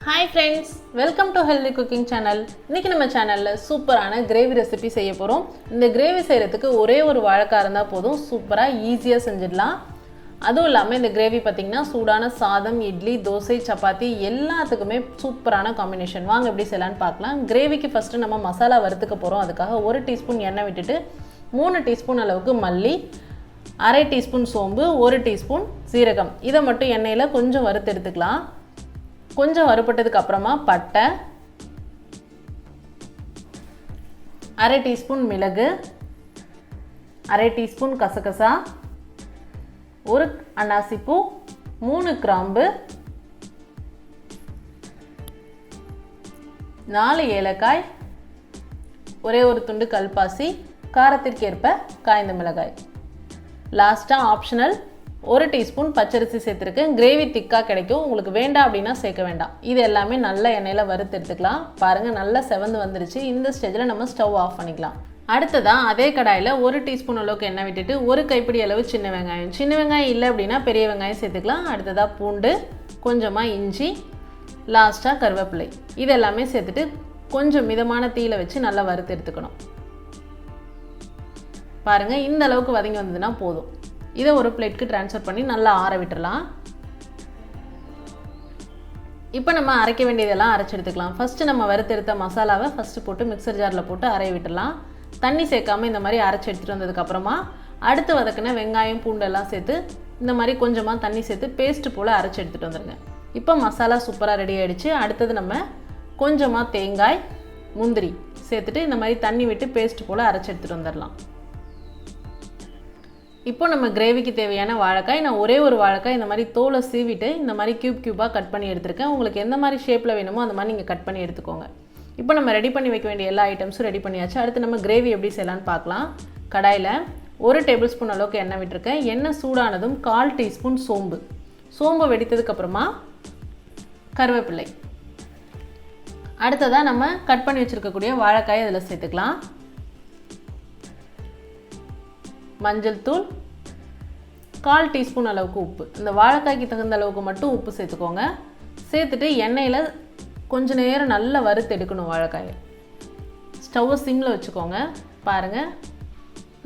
Hi friends, welcome to Healthy Cooking Channel. இன்னைக்கு நம்ம சேனல்ல சூப்பரான கிரேவி ரெசிபி செய்ய போறோம். இந்த கிரேவி செய்யறதுக்கு ஒரே ஒரு வாழைக்காய் இருந்தா போதும், சூப்பரா ஈஸியா செஞ்சிடலாம். அதுவும் இல்லாம இந்த கிரேவி பாத்தீங்கன்னா சூடான சாதம், இட்லி, தோசை, சப்பாத்தி எல்லாத்துக்குமே சூப்பரான காம்பினேஷன். வாங்க எப்படி செய்யலாம்னு பார்க்கலாம். கிரேவிக்கு ஃபர்ஸ்ட் நம்ம மசாலா வறுத்துக்க போறோம். அதுக்காக 1 டீஸ்பூன் எண்ணெய் விட்டுட்டு 3 டீஸ்பூன் அளவுக்கு மல்லி, 1/2 டீஸ்பூன் சோம்பு, 1 டீஸ்பூன் சீரகம் இதை மட்டும் எண்ணெயில கொஞ்சம் வறுத்து எடுத்துக்கலாம். கொஞ்சம் வறுபட்டதுக்கு அப்புறமா பட்டை, 1/2 டீஸ்பூன் மிளகு, 1/2 டீஸ்பூன் கசகசா, 1 அன்னாசிப்பூ, 3 கிராம்பு, 4 ஏலக்காய், ஒரே ஒரு துண்டு கல்பாசி, காரத்திற்கேற்ப காய்ந்த மிளகாய். லாஸ்ட்டாக ஆப்ஷனல் 1 டீஸ்பூன் பச்சரிசி சேர்த்துருக்கேன். கிரேவி திக்காக கிடைக்கும். உங்களுக்கு வேண்டாம் அப்படின்னா சேர்க்க வேண்டாம். இது எல்லாமே நல்ல எண்ணெயில் வறுத்து எடுத்துக்கலாம். பாருங்கள், நல்லா செவந்து வந்துருச்சு. இந்த ஸ்டேஜில் நம்ம ஸ்டவ் ஆஃப் பண்ணிக்கலாம். அடுத்ததாக அதே கடாயில் 1 டீஸ்பூன் அளவுக்கு எண்ணெய் விட்டுட்டு 1 கைப்பிடி அளவு சின்ன வெங்காயம், சின்ன வெங்காயம் இல்லை அப்படின்னா பெரிய வெங்காயம் சேர்த்துக்கலாம். அடுத்ததாக பூண்டு, கொஞ்சமாக இஞ்சி, லாஸ்ட்டாக கருவேப்பிலை இது எல்லாமே சேர்த்துட்டு கொஞ்சம் மிதமான தீயில வச்சு நல்லா வறுத்து எடுத்துக்கணும். பாருங்கள், இந்த அளவுக்கு வதங்கி வந்ததுன்னா போதும். இதை ஒரு பிளேட்க்கு ட்ரான்ஸ்ஃபர் பண்ணி நல்லா ஆற விட்டுறலாம். இப்போ நம்ம அரைக்க வேண்டியதெல்லாம் அரைச்சி எடுத்துக்கலாம். ஃபஸ்ட்டு நம்ம வறுத்தெடுத்த மசாலாவை ஃபஸ்ட்டு போட்டு மிக்சர் ஜாரில் போட்டு அரைய விட்டுடலாம். தண்ணி சேர்க்காமல் இந்த மாதிரி அரைச்சி எடுத்துகிட்டு வந்ததுக்கப்புறமா அடுத்து வதக்கின வெங்காயம், பூண்டெல்லாம் சேர்த்து இந்த மாதிரி கொஞ்சமாக தண்ணி சேர்த்து பேஸ்ட்டு போல் அரைச்சி எடுத்துகிட்டு வந்துடுங்க. இப்போ மசாலா சூப்பராக ரெடி ஆகிடுச்சு. அடுத்தது நம்ம கொஞ்சமாக தேங்காய், முந்திரி சேர்த்துட்டு இந்த மாதிரி தண்ணி விட்டு பேஸ்ட் போல் அரைச்சி எடுத்துகிட்டு வந்துடலாம். இப்போ நம்ம கிரேவிக்கு தேவையான வாழைக்காய், நான் ஒரே ஒரு வாழைக்காய் இந்த மாதிரி தோலை சீவிட்டு இந்த மாதிரி க்யூபாக கட் பண்ணி எடுத்துருக்கேன். உங்களுக்கு எந்த மாதிரி ஷேப்பில் வேணுமோ அந்த மாதிரி நீங்கள் கட் பண்ணி எடுத்துக்கோங்க. இப்போ நம்ம ரெடி பண்ணி வைக்க வேண்டிய எல்லா ஐட்டம்ஸும் ரெடி பண்ணியாச்சு. அடுத்து நம்ம கிரேவி எப்படி செய்யலான்னு பார்க்கலாம். கடாயில் 1 டேபிள் ஸ்பூன் அளவுக்கு எண்ணெய் விட்டுருக்கேன். எண்ணெய் சூடானதும் 1/4 டீஸ்பூன் சோம்பு வெடித்ததுக்கப்புறமா கருவேப்பிலை, அடுத்ததாக நம்ம கட் பண்ணி வச்சுருக்கக்கூடிய வாழைக்காயை அதில் சேர்த்துக்கலாம். மஞ்சள் தூள், 1/4 டீஸ்பூன் அளவுக்கு உப்பு. இந்த வாழைக்காய்க்கு தகுந்த அளவுக்கு மட்டும் உப்பு சேர்த்துக்கோங்க. சேர்த்துட்டு எண்ணெயில் கொஞ்சம் நேரம் நல்லா வறுத்து எடுக்கணும். வாழைக்காயை ஸ்டவ்வை சிம்மில் வச்சுக்கோங்க. பாருங்கள்,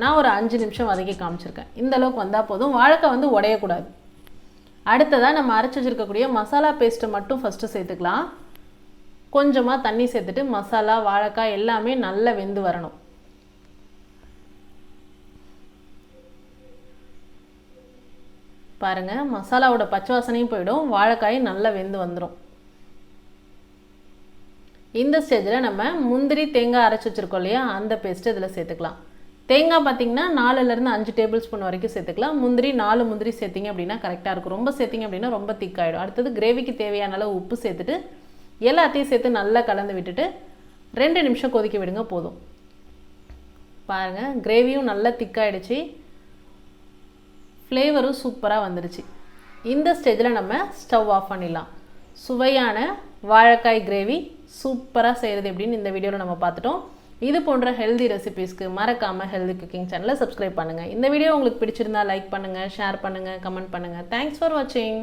நான் ஒரு 5 நிமிஷம் வதக்கி காமிச்சிருக்கேன். இந்த அளவுக்கு வந்தால் போதும். வாழைக்காய் வந்து உடையக்கூடாது. அடுத்ததாக நம்ம அரைச்சி வச்சுருக்கக்கூடிய மசாலா பேஸ்ட்டை மட்டும் ஃபஸ்ட்டு சேர்த்துக்கலாம். கொஞ்சமாக தண்ணி சேர்த்துட்டு மசாலா, வாழைக்காய் எல்லாமே நல்லா வெந்து வரணும். பாருங்கள், மசாலாவோட பச்சை வாசனையும் போயிடும், வாழைக்காய் நல்லா வெந்து வந்துடும். இந்த ஸ்டேஜில் நம்ம முந்திரி, தேங்காய் அரைச்சி வச்சுருக்கோம் இல்லையா, அந்த பேஸ்ட்டு இதில் சேர்த்துக்கலாம். தேங்காய் பார்த்திங்கன்னா 4லேருந்து 5 டேபிள் ஸ்பூன் வரைக்கும் சேர்த்துக்கலாம். முந்திரி 4 முந்திரி சேர்த்திங்க அப்படின்னா கரெக்டாக இருக்கும். ரொம்ப சேர்த்திங்க அப்படின்னா ரொம்ப திக்காயிடும். அடுத்தது கிரேவிக்கு தேவையான அளவு உப்பு சேர்த்துட்டு எல்லாத்தையும் சேர்த்து நல்லா கலந்து விட்டுட்டு 2 நிமிஷம் கொதிக்க விடுங்க, போதும். பாருங்கள், கிரேவியும் நல்லா திக்காயிடுச்சு, ஃப்ளேவரும் சூப்பராக வந்துடுச்சு. இந்த ஸ்டேஜில் நம்ம ஸ்டவ் ஆஃப் பண்ணிடலாம். சுவையான வாழைக்காய் கிரேவி சூப்பராக செய்கிறது எப்படின்னு இந்த வீடியோவில் நம்ம பார்த்துட்டோம். இது போன்ற ஹெல்தி ரெசிபீஸ்க்கு மறக்காமல் ஹெல்தி குக்கிங் சேனலை சப்ஸ்கிரைப் பண்ணுங்கள். இந்த வீடியோ உங்களுக்கு பிடிச்சிருந்தா லைக் பண்ணுங்கள், ஷேர் பண்ணுங்கள், கமெண்ட் பண்ணுங்கள். தேங்க்ஸ் ஃபார் வாட்சிங்.